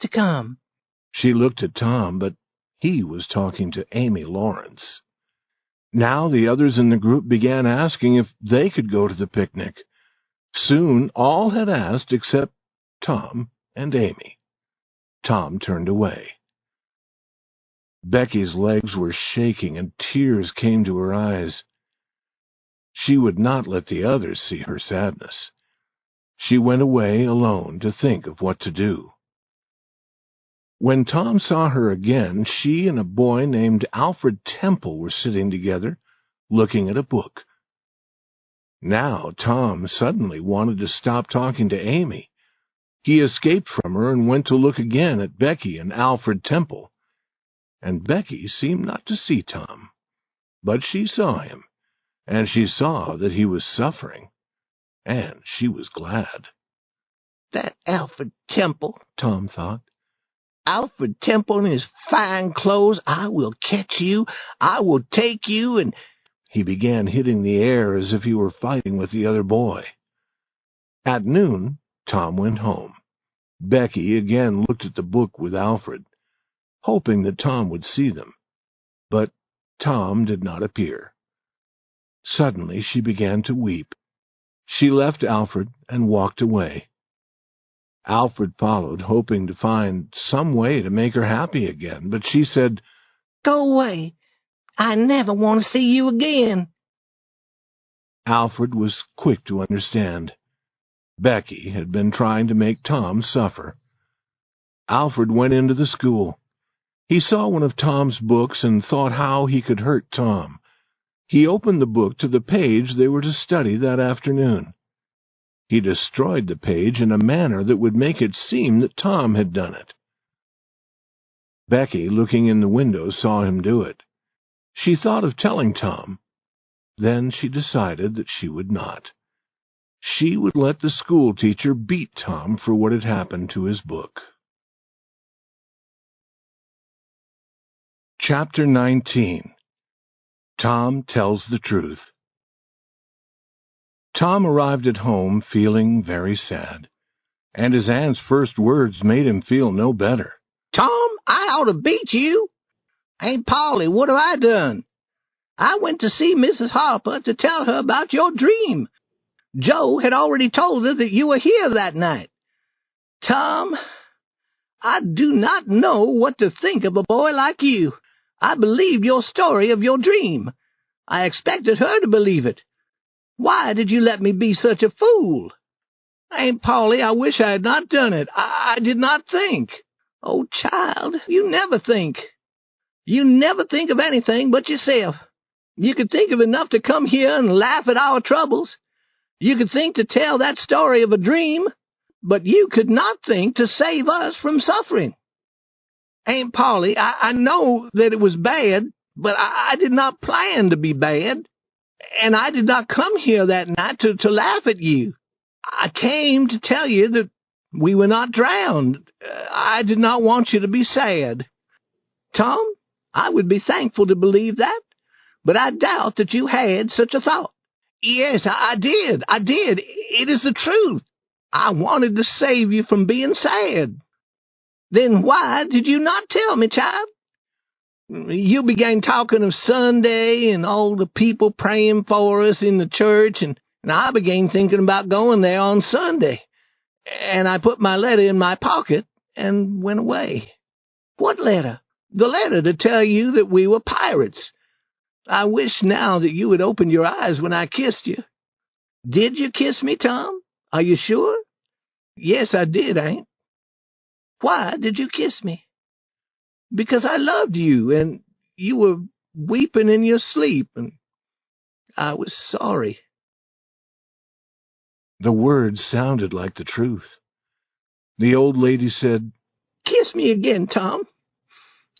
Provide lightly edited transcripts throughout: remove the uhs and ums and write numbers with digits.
to come." She looked at Tom, but he was talking to Amy Lawrence. Now the others in the group began asking if they could go to the picnic. Soon all had asked except Tom and Amy. Tom turned away. Becky's legs were shaking and tears came to her eyes. She would not let the others see her sadness. She went away alone to think of what to do. When Tom saw her again, she and a boy named Alfred Temple were sitting together, looking at a book. Now Tom suddenly wanted to stop talking to Amy. He escaped from her and went to look again at Becky and Alfred Temple. And Becky seemed not to see Tom, but she saw him, and she saw that he was suffering, and she was glad. "That Alfred Temple," Tom thought. "Alfred Temple in his fine clothes. I will catch you. I will take you," and he began hitting the air as if he were fighting with the other boy. At noon, Tom went home. Becky again looked at the book with Alfred, hoping that Tom would see them, but Tom did not appear. Suddenly she began to weep. She left Alfred and walked away. Alfred followed, hoping to find some way to make her happy again, but she said, "Go away. I never want to see you again." Alfred was quick to understand. Becky had been trying to make Tom suffer. Alfred went into the school. He saw one of Tom's books and thought how he could hurt Tom. He opened the book to the page they were to study that afternoon. He destroyed the page in a manner that would make it seem that Tom had done it. Becky, looking in the window, saw him do it. She thought of telling Tom. Then she decided that she would not. She would let the school teacher beat Tom for what had happened to his book. Chapter 19. Tom Tells the Truth. Tom arrived at home feeling very sad, and his aunt's first words made him feel no better. "Tom, I ought to beat you. Aunt Polly, what have I done? I went to see Mrs. Harper to tell her about your dream. Joe had already told her that you were here that night. Tom, I do not know what to think of a boy like you. I believed your story of your dream. I expected her to believe it. Why did you let me be such a fool? Aunt Polly, I wish I had not done it. I did not think." "Oh, child, you never think. You never think of anything but yourself. You could think of enough to come here and laugh at our troubles. You could think to tell that story of a dream, but you could not think to save us from suffering. Aunt Polly, I know that it was bad, but I did not plan to be bad. And I did not come here that night to laugh at you. I came to tell you that we were not drowned. I did not want you to be sad. Tom, I would be thankful to believe that, but I doubt that you had such a thought." "Yes, I did. It is the truth. I wanted to save you from being sad." "Then why did you not tell me, child?" "You began talking of Sunday and all the people praying for us in the church, and I began thinking about going there on Sunday. And I put my letter in my pocket and went away." "What letter?" "The letter to tell you that we were pirates. I wish now that you had opened your eyes when I kissed you." "Did you kiss me, Tom? Are you sure?" "Yes, I did, Aunt." "Why did you kiss me?" "Because I loved you, and you were weeping in your sleep, and I was sorry." The words sounded like the truth. The old lady said, "Kiss me again, Tom,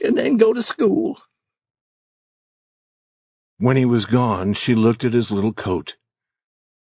and then go to school." When he was gone, she looked at his little coat.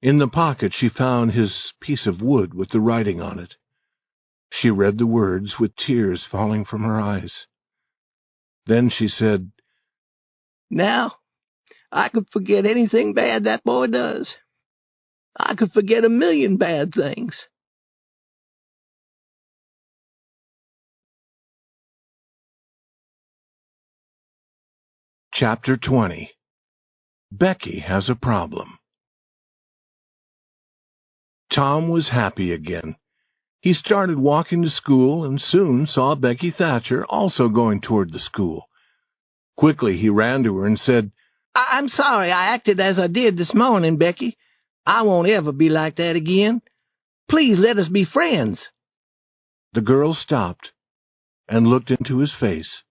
In the pocket she found his piece of wood with the writing on it. She read the words with tears falling from her eyes. Then she said, "Now I could forget anything bad that boy does. I could forget a million bad things." Chapter 20. Becky Has a Problem. Tom was happy again. He started walking to school and soon saw Becky Thatcher also going toward the school. Quickly he ran to her and said, I'm sorry I acted as I did this morning, Becky. I won't ever be like that again. Please let us be friends. The girl stopped and looked into his face.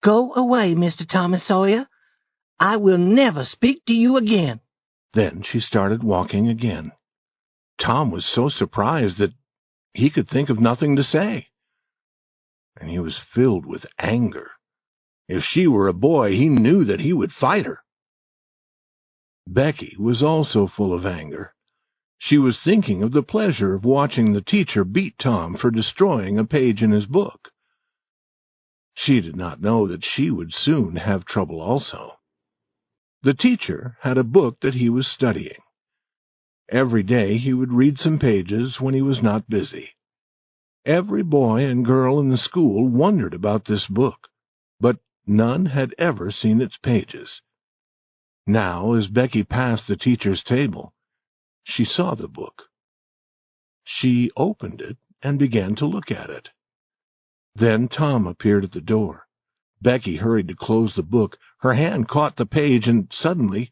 Go away, Mr. Thomas Sawyer. I will never speak to you again. Then she started walking again. Tom was so surprised that he could think of nothing to say. And he was filled with anger. If she were a boy, he knew that he would fight her. Becky was also full of anger. She was thinking of the pleasure of watching the teacher beat Tom for destroying a page in his book. She did not know that she would soon have trouble also. The teacher had a book that he was studying. Every day he would read some pages when he was not busy. Every boy and girl in the school wondered about this book, but none had ever seen its pages. Now, as Becky passed the teacher's table, she saw the book. She opened it and began to look at it. Then Tom appeared at the door. Becky hurried to close the book. Her hand caught the page, and suddenly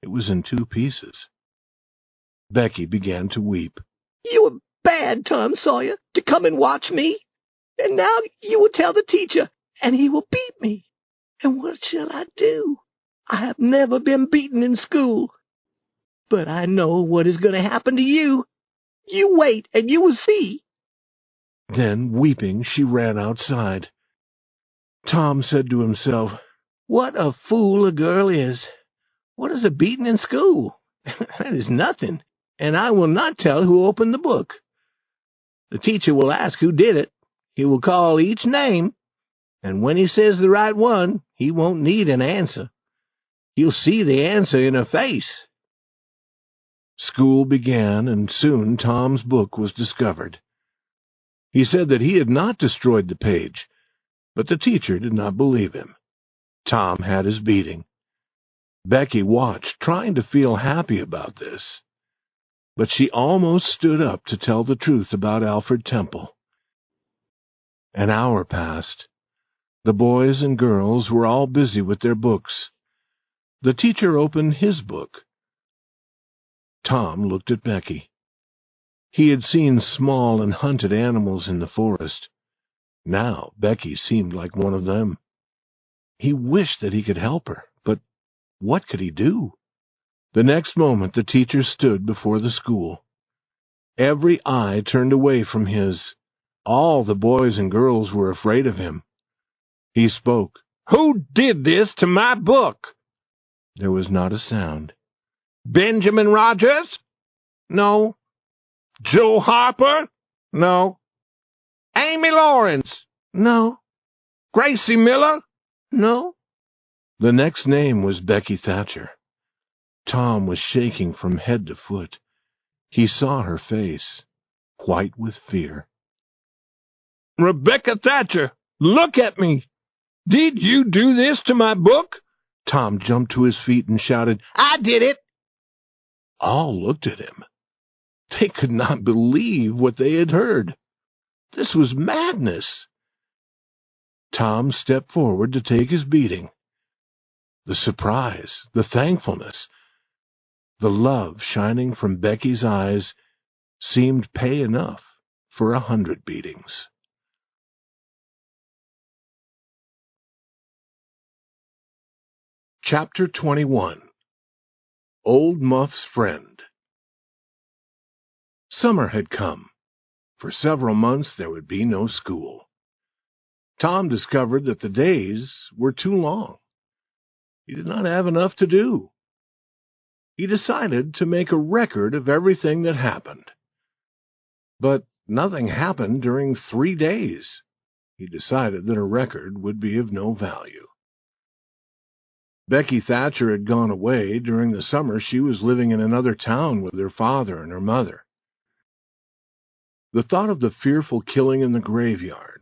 it was in two pieces. Becky began to weep. You were bad, Tom Sawyer, to come and watch me. And now you will tell the teacher, and he will beat me. And what shall I do? I have never been beaten in school. But I know what is going to happen to you. You wait, and you will see. Then, weeping, she ran outside. Tom said to himself, What a fool a girl is. What is a beating in school? That is nothing, and I will not tell who opened the book. The teacher will ask who did it. He will call each name, and when he says the right one, he won't need an answer. He'll see the answer in her face. School began, and soon Tom's book was discovered. He said that he had not destroyed the page, but the teacher did not believe him. Tom had his beating. Becky watched, trying to feel happy about this. But she almost stood up to tell the truth about Alfred Temple. An hour passed. The boys and girls were all busy with their books. The teacher opened his book. Tom looked at Becky. He had seen small and hunted animals in the forest. Now Becky seemed like one of them. He wished that he could help her, but what could he do? The next moment the teacher stood before the school. Every eye turned away from his. All the boys and girls were afraid of him. He spoke. Who did this to my book? There was not a sound. Benjamin Rogers? No. Joe Harper? No. Amy Lawrence? No. Gracie Miller? No. The next name was Becky Thatcher. Tom was shaking from head to foot. He saw her face, white with fear. Rebecca Thatcher, look at me. Did you do this to my book? Tom jumped to his feet and shouted, I did it. All looked at him. They could not believe what they had heard. This was madness. Tom stepped forward to take his beating. The surprise, the thankfulness, the love shining from Becky's eyes seemed pay enough for 100 beatings. Chapter 21. Old Muffs Friend. Summer had come. For several months there would be no school. Tom discovered that the days were too long. He did not have enough to do. He decided to make a record of everything that happened. But nothing happened during 3 days. He decided that a record would be of no value. Becky Thatcher had gone away. During the summer she was living in another town with her father and her mother. The thought of the fearful killing in the graveyard